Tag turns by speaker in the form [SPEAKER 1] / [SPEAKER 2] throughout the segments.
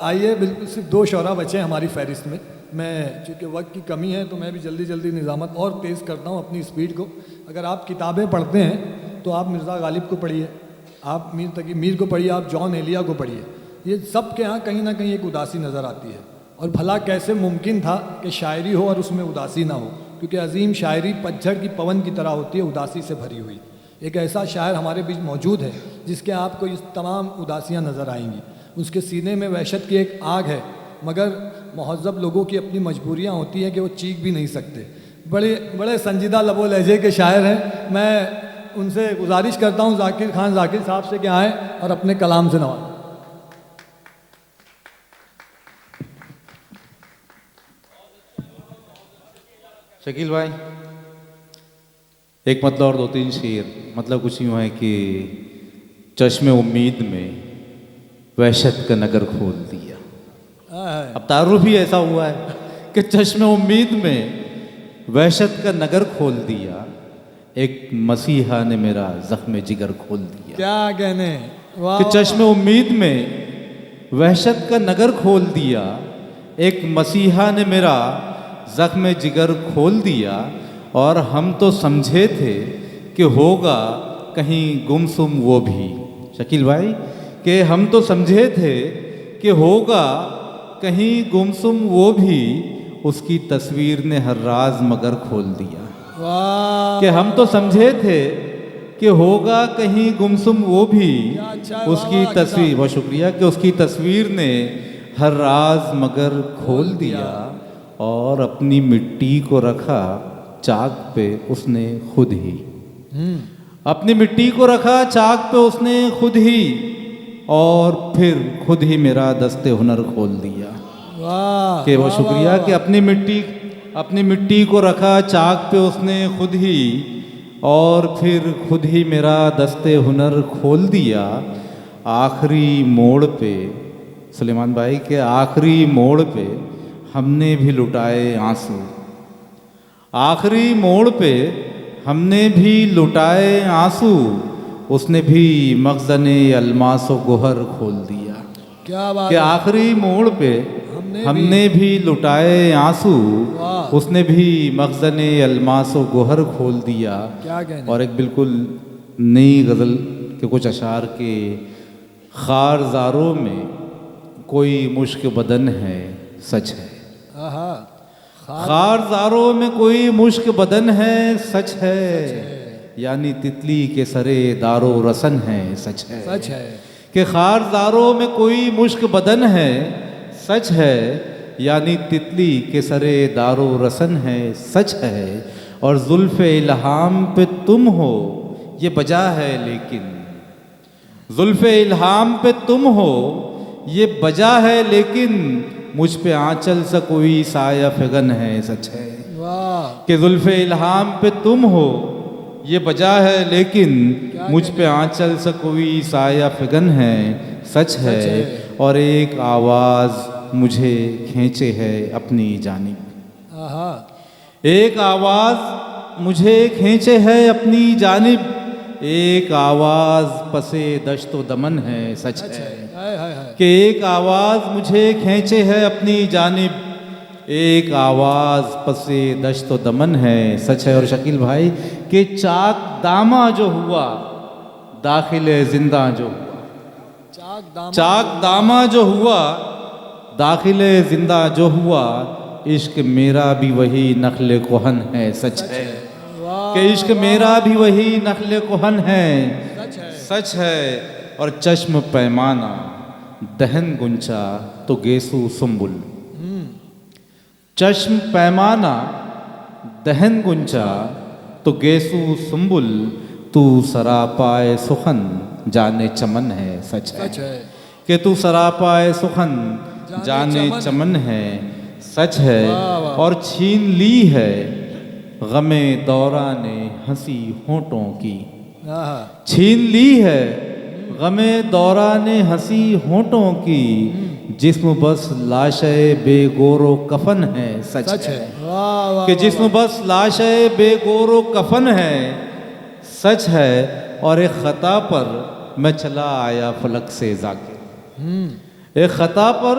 [SPEAKER 1] आइए, बिल्कुल सिर्फ 2 शौरा बचे हैं हमारी फहरिस्त में। मैं चूँकि वक्त की कमी है तो मैं भी जल्दी जल्दी निज़ामत और तेज़ करता हूँ अपनी स्पीड को। अगर आप किताबें पढ़ते हैं तो आप मिर्ज़ा गालिब को पढ़िए, आप मीर तकी मीर को पढ़िए, आप जॉन एलिया को पढ़िए। ये सब के यहाँ कहीं ना कहीं एक उदासी नज़र आती है। और भला कैसे मुमकिन था कि शायरी हो और उसमें उदासी ना हो, क्योंकि अजीम शायरी पतझड़ की पवन की तरह होती है, उदासी से भरी हुई। एक ऐसा शायर हमारे बीच मौजूद है जिसके आपको इस तमाम उदासियाँ नज़र आएंगी। उसके सीने में वहशत की एक आग है, मगर महज़्ज़ब लोगों की अपनी मजबूरियाँ होती हैं कि वो चीख भी नहीं सकते। बड़े संजीदा लबो लहजे के शायर हैं। मैं उनसे गुजारिश करता हूँ ज़ाकिर खान ज़ाकिर साहब से कि आएँ और अपने कलाम से नवाज़ें।
[SPEAKER 2] शकील भाई, एक मतलब और 2-3 शेर। मतलब कुछ यूँ है कि चश्मे उम्मीद में वहशत का नगर खोल दिया। अब तारुफ ही ऐसा हुआ है कि चश्मे उम्मीद में वहशत का नगर खोल दिया, एक मसीहा ने मेरा जख्म जिगर खोल दिया।
[SPEAKER 1] क्या कहने,
[SPEAKER 2] कि चश्मे उम्मीद में वहशत का नगर खोल दिया, एक मसीहा ने मेरा जख्म जिगर खोल दिया। और हम तो समझे थे कि होगा कहीं गुमसुम वो भी। शकील भाई, कि हम तो समझे थे कि होगा कहीं गुमसुम वो भी, उसकी तस्वीर ने हर राज मगर खोल दिया। कि हम तो समझे थे कि होगा कहीं गुमसुम वो भी, उसकी तस्वीर, बहुत शुक्रिया, कि उसकी तस्वीर ने हर राज मगर खोल दिया। और अपनी मिट्टी को रखा चाक पे उसने खुद ही। अपनी मिट्टी को रखा चाक पे उसने खुद ही, और फिर खुद ही मेरा दस्ते हुनर खोल दिया। कि बहुत शुक्रिया, कि अपनी मिट्टी को रखा चाक पे उसने खुद ही, और फिर खुद ही मेरा दस्ते हुनर खोल दिया। आखिरी मोड़ पे सुलेमान भाई के आखिरी मोड़ पे हमने भी लुटाए आंसू। आखिरी मोड़ पे हमने भी लुटाए आंसू, उसने भी मखज़ने अल्मासो गोहर खोल दिया।
[SPEAKER 1] क्या बात
[SPEAKER 2] कि आखिरी मोड़ पे हमने भी लुटाए आंसू, उसने भी मखज़ने अल्मासो गोहर खोल दिया।
[SPEAKER 1] क्या कहने।
[SPEAKER 2] और एक बिल्कुल नई गज़ल के कुछ अशार के, ख़ारज़ारों में कोई मुश्क बदन है सच है। ख़ारज़ारों में कोई मुश्क बदन है सच है, यानी तितली के सरे दारो रसन है सच है।
[SPEAKER 1] सच है
[SPEAKER 2] कि ख़ारज़ारों में कोई मुश्क बदन है सच है, यानी तितली के सरे दारो रसन है सच है। और ज़ुल्फ़े इल्हाम पे तुम हो ये बजा है लेकिन, ज़ुल्फ़े इल्हाम पे तुम हो ये बजा है लेकिन, मुझ पे आंचल सा कोई साया फिगन है सच है। कि ज़ुल्फ़े इल्हाम पे तुम हो ये बजा है लेकिन, मुझ पे आंचल सा कोई साया फिगन है सच है। और एक आवाज़ मुझे खींचे है अपनी जानिब। एक आवाज़ मुझे खींचे है अपनी जानिब, एक आवाज़ पसे दश्तो दमन है सच है। कि एक आवाज़ मुझे खींचे है अपनी जानिब, एक आवाज़ पसे दश्तो दमन है सच है। और शकील भाई, कि चाक दामा जो हुआ दाखिले जिंदा जो हुआ, चाक दामा जो हुआ दाखिले जिंदा जो हुआ, इश्क मेरा भी वही नखले कोहन है सच है। कि इश्क मेरा भी वही नखले कोहन है सच है। और चश्म पैमाना दहन गुंचा तो गेसू सुंबुल, चश्म पैमाना दहन गुंचा तो गेसू सुंबुल, तू सरापाए सुखन जाने चमन है सच है। कि तू सरापाए सुखन जाने चमन है सच है। और छीन ली है गमे दौरा ने हंसी होठों की, छीन ली है गमे दौरा ने हंसी होठों की, जिस्म बस लाशे बेगोरो कफन है सच है। कि जिस्म बस लाशे बेगोरो कफन है सच है। और एक ख़ता पर मैं चला आया फलक से जाके, एक ख़ता पर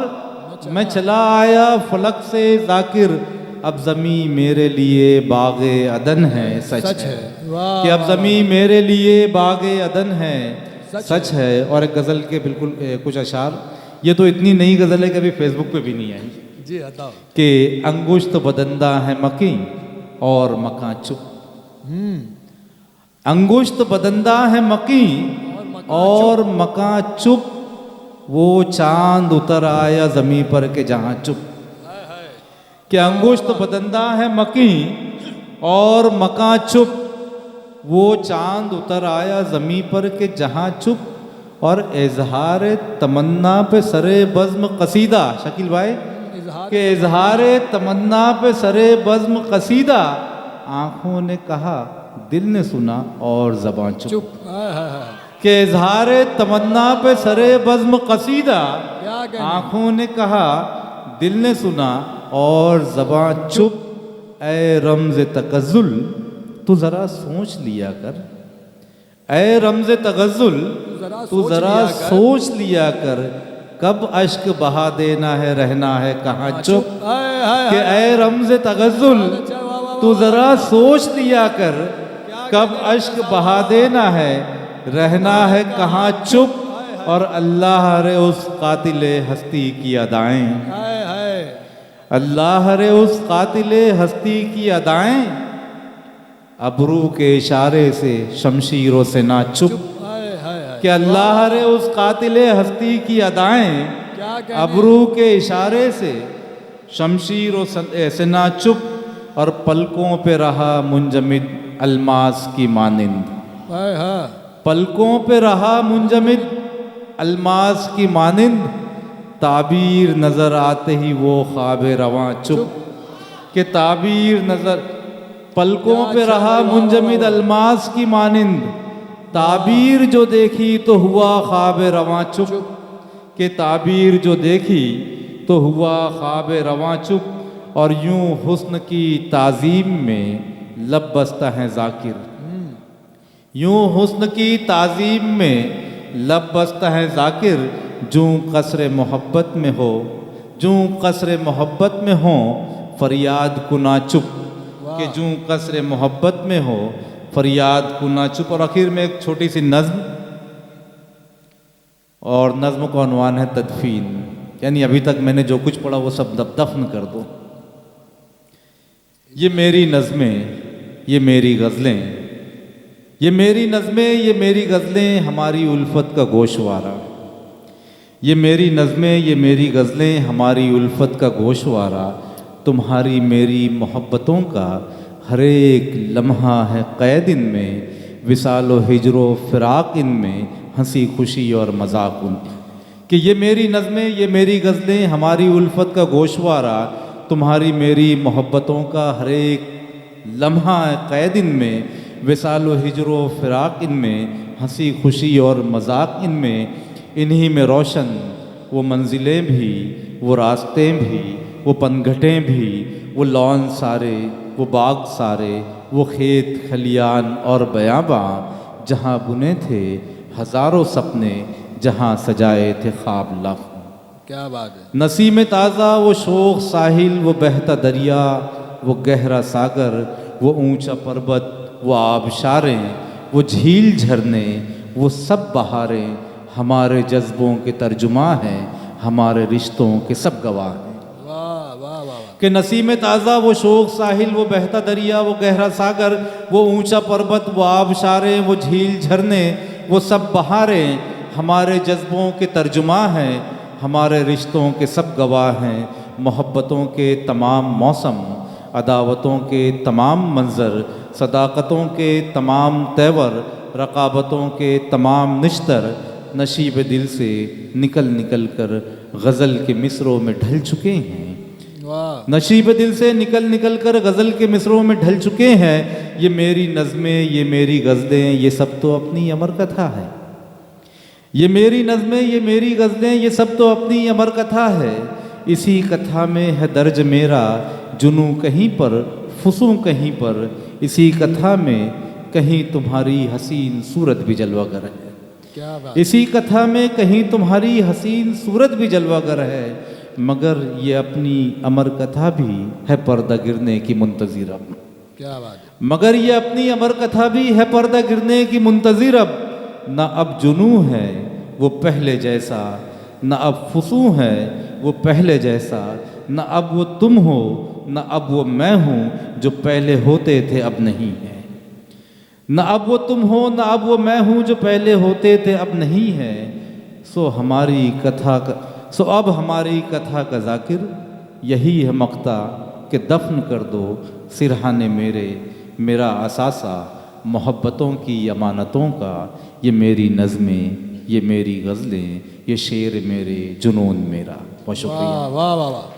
[SPEAKER 2] मैं चला आया फलक से जाकिर, अब ज़मी मेरे लिए बाग़े अदन है, सच है।
[SPEAKER 1] वाह
[SPEAKER 2] कि अब ज़मी मेरे लिए बाग़े अदन है, सच है। और एक गज़ल के बिल्कुल कुछ अशार, ये तो इतनी नई गज़ल है कि अभी फेसबुक पे भी नहीं आई,
[SPEAKER 1] जी बताओ।
[SPEAKER 2] कि अंगुश्त बदंदा है मकी और मकां चुप। अंगुश्त बदंदा है मकी और मकां चुप, वो चांद उतर आया ज़मीं पर के जहाँ चुप। कि अंगुश्त बदंदा है मकी और मकां चुप, वो चांद उतर आया ज़मीं पर के जहाँ चुप। और इजहार तमन्ना पे सरे बज़्म कसीदा, शकील भाई, के इजहार तमन्ना पे सरे बज़्म कसीदा, आँखों ने कहा दिल ने सुना और ज़बां चुप। के इजहार तमन्ना पे सरे बज़्म कसीदा, आँखों ने कहा दिल ने सुना और ज़बां चुप। ए रमज़ तगज़्ज़ुल तू ज़रा सोच लिया कर, ए रमज़ तगज़्ज़ुल तू ज़रा सोच लिया कर, कब अश्क बहा देना है रहना है कहाँ चुप। कि ए रमज़ तगज़्ज़ुल तू ज़रा सोच लिया कर, कब अश्क बहा देना है रहना है कहाँ चुप। और अल्लाह रे उस कातिले हस्ती की अदाएं, अल्लाह रे उस कातिले हस्ती की अदाएं, अबरू के इशारे से शमशीरों से ना चुप। कि अल्लाह रे उस कातिले हस्ती की अदाएं, अबरू के इशारे से शमशीरों से ना चुप। और पलकों पे रहा मुंजमिद अलमास की मानिंद, पलकों पे रहा मुंजमिद अलमास की मानिंद, ताबीर नज़र आते ही वो ख्वाबे रवां चुप। के ताबीर नज़र, पलकों पे रहा मुंजमिद अलमास की मानिंद, ताबीर जो देखी तो हुआ ख्वाबे रवां चुप। के ताबीर जो देखी तो हुआ ख्वाबे रवां चुप। और यूं हुस्न की ताज़ीम में लब बसता है ज़ाकिर, यूं हुस्न की ताज़ीम में लब बसता है ज़ाकिर, जूं कसरे मोहब्बत में हो, जूं कसरे मोहब्बत में हो फरियाद कुना चुप। कि जूं कसरे मोहब्बत में हो फरियाद कुना चुप। और आखिर में एक छोटी सी नज़्म, और नज़्म का उन्वान है तदफीन, यानी अभी तक मैंने जो कुछ पढ़ा वो सब दफन कर दो। ये मेरी नज़में, ये मेरी गज़लें, ये मेरी नज़में, ये मेरी गज़लें, हमारी उल्फत का गोशवारा। ये मेरी नज़में, ये मेरी गज़लें, हमारी उल्फत का गोशवारा, तुम्हारी मेरी मोहब्बतों का हर एक लम्हा है क़ैद इनमें, विसालो हिजरो फ़िराक़ इनमें, हंसी खुशी और मजाक उन। कि ये मेरी नज़में, ये मेरी गज़लें, हमारी उल्फत का गोशवारा, तुम्हारी मेरी मोहब्बतों का हर एक लम्हा है क़ैद इनमें, विसालो हिजरो फ़िराक़ इनमें, हंसी खुशी और मजाक इनमें, इन्हीं में रोशन वो मंजिलें भी, वो रास्ते भी, वो पनघटें भी, वो लॉन सारे, वो बाग सारे, वो खेत खलियान और बयाबां, जहाँ बुने थे हज़ारों सपने, जहाँ सजाए थे ख्वाब लाख।
[SPEAKER 1] क्या बात है।
[SPEAKER 2] नसीम ताज़ा वो शोख साहिल, वो बहता दरिया, वो गहरा सागर, वो ऊंचा पर्वत, वो आबशारें, वो झील झरने, वो सब बहारें, हमारे जज्बों के तर्जुमा हैं, हमारे रिश्तों के सब गवाह हैं।
[SPEAKER 1] वाह वाह वाह।
[SPEAKER 2] कि नसीम ताज़ा वो शोख साहिल, वो बहता दरिया, वो गहरा सागर, वो ऊंचा पर्वत, वो आबशारें, वो झील झरने, वो सब बहारें, हमारे जज्बों के तर्जुमा हैं, हमारे रिश्तों के सब गवाह हैं। मोहब्बतों के तमाम मौसम, अदावतों के तमाम मंज़र, सदाकतों के तमाम तेवर, रकाबतों के तमाम निश्तर, नशीब दिल से निकल निकल कर गज़ल के मिसरों में ढल चुके हैं।
[SPEAKER 1] वाह।
[SPEAKER 2] नशीब दिल से निकल निकल कर गज़ल के मिसरों में ढल चुके हैं। ये मेरी नज़में, ये मेरी गज़लें, ये सब तो अपनी अमर कथा है। ये मेरी नज़में, ये मेरी गज़लें, ये सब तो अपनी अमर कथा है। इसी कथा में है दर्ज मेरा जुनू कहीं पर, फुसू कहीं पर, इसी कथा में कहीं तुम्हारी हसीन सूरत भी जलवागर है।
[SPEAKER 1] क्या बात।
[SPEAKER 2] इसी कथा में कहीं तुम्हारी हसीन सूरत भी जलवागर है, मगर ये अपनी अमर कथा भी है पर्दा गिरने की मुंतज़िर अब।
[SPEAKER 1] क्या बात है।
[SPEAKER 2] मगर ये अपनी अमर कथा भी है पर्दा गिरने की मुंतज़िर अब। न अब जुनू है वो पहले जैसा, न अब फुसू है वो पहले जैसा, न अब वो तुम हो न अब वो मैं हूँ जो पहले होते थे अब नहीं है। न अब वो तुम हो न अब वो मैं हूँ जो पहले होते थे अब नहीं है। सो अब हमारी कथा का ज़ाकिर यही है मक्ता कि दफन कर दो सिरहाने मेरा असासा मोहब्बतों की अमानतों का। ये मेरी नज़में, ये मेरी गज़लें, ये शेर मेरे, जुनून मेरा। बहुत शुक्रिया।
[SPEAKER 1] वाह वाह वाह वाह।